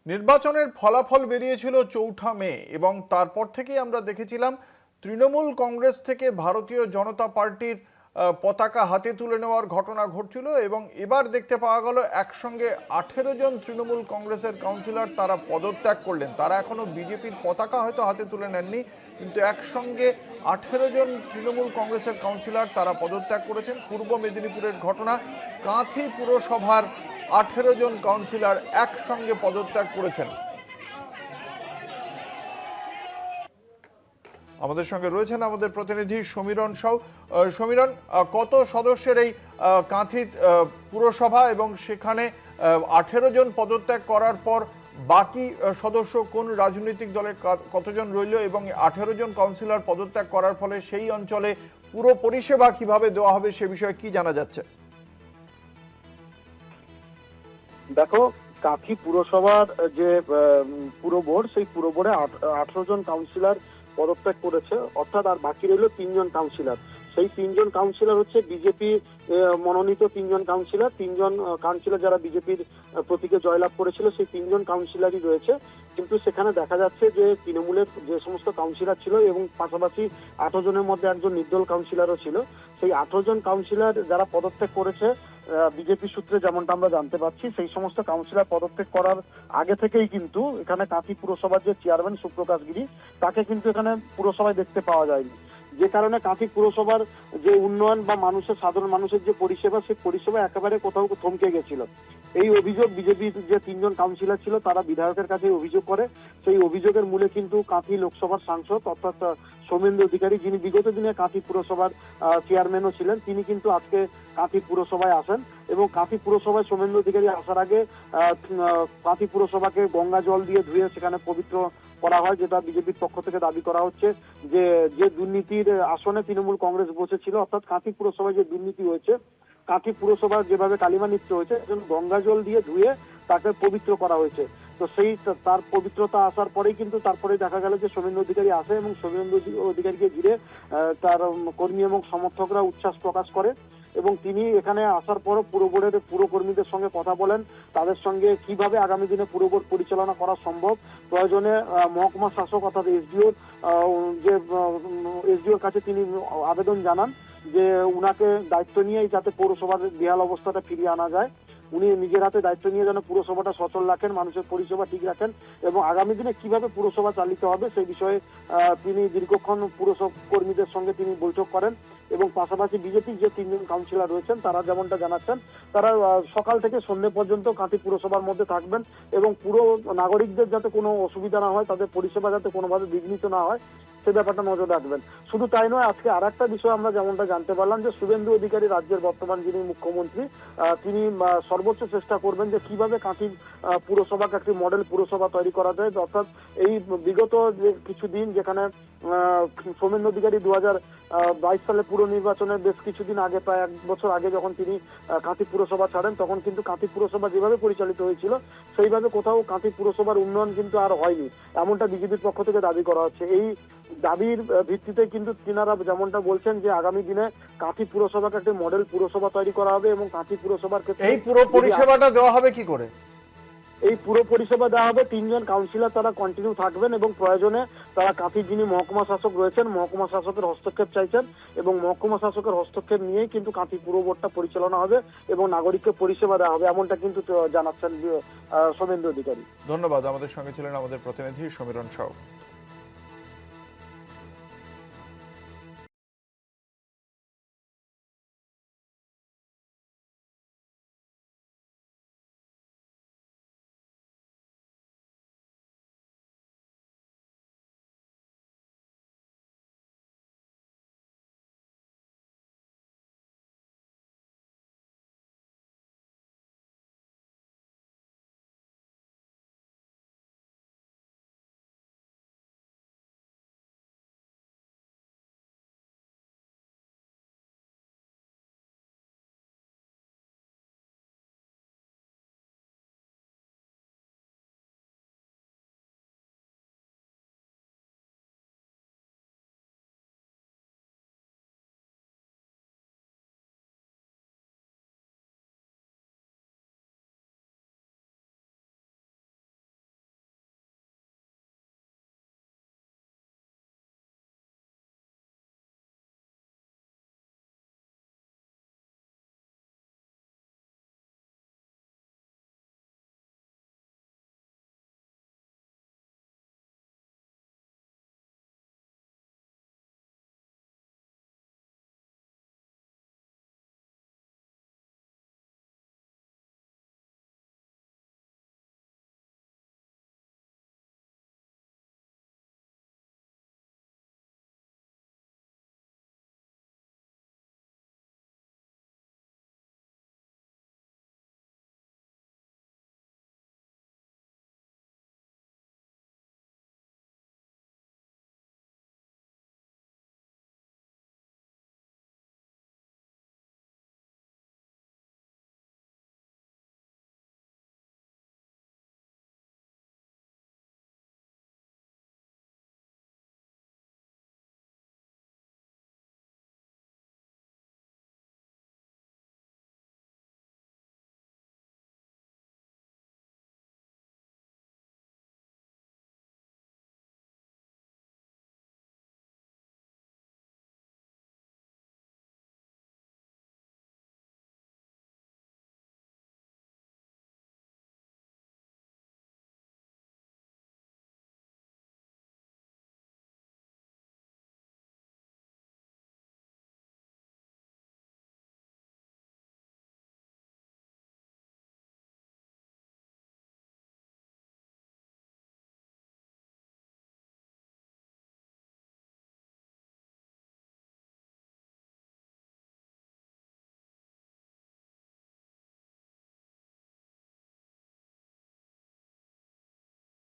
নির্বাচনের ফলাফল বেরিয়েছিল ৪ঠা মে এবং তারপর থেকেই আমরা দেখেছিলাম তৃণমূল কংগ্রেস থেকে ভারতীয় জনতা পার্টির পতাকা হাতে তুলে নেওয়ার ঘটনা ঘটছিল এবং এবার দেখতে পাওয়া গেল একসঙ্গে ১৮ জন তৃণমূল কংগ্রেসের কাউন্সিলর তারা পদত্যাগ করলেন। তারা এখনো বিজেপির পতাকা হয়তো হাতে তুলে নেননি, কিন্তু একসঙ্গে ১৮ জন তৃণমূল কংগ্রেসের কাউন্সিলর তারা পদত্যাগ করেছেন। পূর্ব মেদিনীপুরের ঘটনা, কাঁথি পুরসভার ১৮ জন কাউন্সিলর একসঙ্গে পদত্যাগ করেছেন। আমাদের সঙ্গে রয়েছেন আমাদের প্রতিনিধি সমীরণ সাউ। সমীরণ, কত সদস্যের এই কাঁথি পুরসভা এবং সেখানে ১৮ জন পদত্যাগ করার পর বাকি সদস্য কোন রাজনৈতিক দলের কতজন রইল এবং ১৮ জন কাউন্সিলর পদত্যাগ করার ফলে সেই অঞ্চলে পুরো পরিষেবা কিভাবে দেওয়া হবে সে বিষয়ে কি জানা যাচ্ছে? দেখো, কাঁথি পুরসভার যে পুরো বোর্ড, সেই পুরো বোর্ডে ১৮ জন কাউন্সিলর পদত্যাগ করেছে, অর্থাৎ আর বাকি রইল ৩ জন কাউন্সিলর। সেই ৩ জন কাউন্সিলর হচ্ছে বিজেপি মনোনীত ৩ জন কাউন্সিলর। ৩ জন কাউন্সিলর যারা বিজেপির প্রতীকে জয়লাভ করেছিল, সেই ৩ জন কাউন্সিলরই রয়েছে। কিন্তু সেখানে দেখা যাচ্ছে যে তৃণমূলের যে সমস্ত কাউন্সিলর ছিল এবং পাশাপাশি ১৮ জনের মধ্যে একজন নির্দল কাউন্সিলরও ছিল। সেই ১৮ জন কাউন্সিলর যারা পদত্যাগ করেছে, বিজেপি সূত্রে যেমনটা আমরা জানতে পারছি, সেই সমস্ত কাউন্সিলর পদত্যাগ করার আগে থেকেই কিন্তু এখানে কাঁথি পুরসভার যে চেয়ারম্যান সুপ্রকাশ গিরি, তাকে কিন্তু এখানে পুরসভায় দেখতে পাওয়া যায়নি। যে কারণে কাঁথি পুরসভার যে উন্নয়ন বা সাধারণ মানুষের যে পরিষেবা, সেই পরিষেবা একেবারে কোথাও থমকে গেছিল। এই অভিযোগ বিজেপির যে 3 জন কাউন্সিলর ছিল তারা বিধায়কের কাছে অভিযোগ করে। সেই অভিযোগের মূলে কিন্তু কাঁথি লোকসভার সাংসদ অর্থাৎ সৌমেন্দু অধিকারী, যিনি বিগত দিনে কাঁথি পুরসভার চেয়ারম্যানও ছিলেন, তিনি কিন্তু আজকে কাঁথি পুরসভায় আসেন এবং কাঁথি পুরসভায় সৌমেন্দু অধিকারী আসার আগে কাঁথি পুরসভাকে গঙ্গা জল দিয়ে ধুয়ে সেখানে পবিত্র করা হয়, যেটা বিজেপির পক্ষ থেকে দাবি করা হচ্ছে যে দুর্নীতির আসনে তৃণমূল কংগ্রেস বসেছিল, অর্থাৎ কাঁথি পুরসভায় যে দুর্নীতি হয়েছে, কাঁথি পুরসভার যেভাবে কালিমা নৃত্য হয়েছে, গঙ্গা জল দিয়ে ধুয়ে তাকে পবিত্র করা হয়েছে। তো সেই তার পবিত্রতা আসার পরেই কিন্তু তারপরে দেখা গেল যে সৌমেন্দু অধিকারী আসে এবং সৌমেন্দু অধিকারীকে ঘিরে তার কর্মী এবং সমর্থকরা উচ্ছ্বাস প্রকাশ করে এবং তিনি এখানে আসার পরও পুরো বোর্ডের পুরো কর্মীদের সঙ্গে কথা বলেন, তাদের সঙ্গে কিভাবে আগামী দিনে পুরো বোর্ড পরিচালনা করা সম্ভব। প্রয়োজনে মহকুমা শাসক অর্থাৎ এসডিওর কাছে তিনি আবেদন জানান যে উনাকে দায়িত্ব নিয়েই যাতে পৌরসভার বেহাল অবস্থাটা ফিরিয়ে আনা যায়। উনি নিজের হাতে দায়িত্ব নিয়ে যেন পুরসভাটা সচল রাখেন, মানুষের পরিষেবা ঠিক রাখেন এবং আগামী দিনে কিভাবে পুরসভা চালিত হবে সেই বিষয়ে তিনি দীর্ঘক্ষণ পুরসভা কর্মীদের সঙ্গে তিনি বৈঠক করেন এবং পাশাপাশি বিজেপির যে 3 জন কাউন্সিলর রয়েছেন তারা যেমনটা জানাচ্ছেন, তারা সকাল থেকে সন্ধ্যে পর্যন্ত কাঁথি পুরসভার মধ্যে থাকবেন এবং পুরো নাগরিকদের যাতে কোনো অসুবিধা না হয়, তাদের পরিষেবা যাতে কোনোভাবে বিঘ্নিত না হয় সে ব্যাপারটা নজর রাখবেন। শুধু তাই নয়, আজকে আর একটা বিষয় আমরা যেমনটা জানতে পারলাম যে শুভেন্দু অধিকারী রাজ্যের বর্তমান যিনি মুখ্যমন্ত্রী, তিনি সর্বোচ্চ চেষ্টা করবেন যে কিভাবে কাঁথি পুরসভাকে একটি মডেল পুরসভা তৈরি করা যায়। অর্থাৎ এই বিগত যে কিছুদিন যেখানে সৌমেন্দু অধিকারী 2022 সালে পুর নির্বাচনের বেশ কিছুদিন আগে, প্রায় 1 বছর আগে যখন তিনি কাঁথি পুরসভা ছাড়েন, তখন কিন্তু কাঁথি পুরসভা যেভাবে পরিচালিত হয়েছিল সেইভাবে কোথাও কাঁথি পুরসভার উন্নয়ন কিন্তু আর হয়নি, এমনটা বিজেপির পক্ষ থেকে দাবি করা হচ্ছে। এই দাবির ভিত্তিতে কিন্তু তিনারা যেমনটা বলছেন যে আগামী দিনে কাঁথি পুরসভাকে একটি মডেল পুরসভা তৈরি করা হবে এবং কাঁথি পুরসভার ক্ষেত্রে এই পুরো পরিষেবাটা দেওয়া হবে কি করে? এই পুরো পরিষেবা দেওয়া হবে, 3 জন কাউন্সিলর তারা কন্টিনিউ থাকবেন এবং প্রয়োজনে তারা কাঁথির যিনি মহকুমা শাসক রয়েছেন, মহকুমা শাসকের হস্তক্ষেপ চাইছেন এবং মহকুমা শাসকের হস্তক্ষেপ নিয়েই কিন্তু কাঁথি পুরো বোর্ডটা পরিচালনা হবে এবং নাগরিককে পরিষেবা দেওয়া হবে, এমনটা কিন্তু জানাচ্ছেন সৌমেন্দু অধিকারী। ধন্যবাদ। আমাদের সঙ্গে ছিলেন আমাদের প্রতিনিধি সমীরণ সাউ।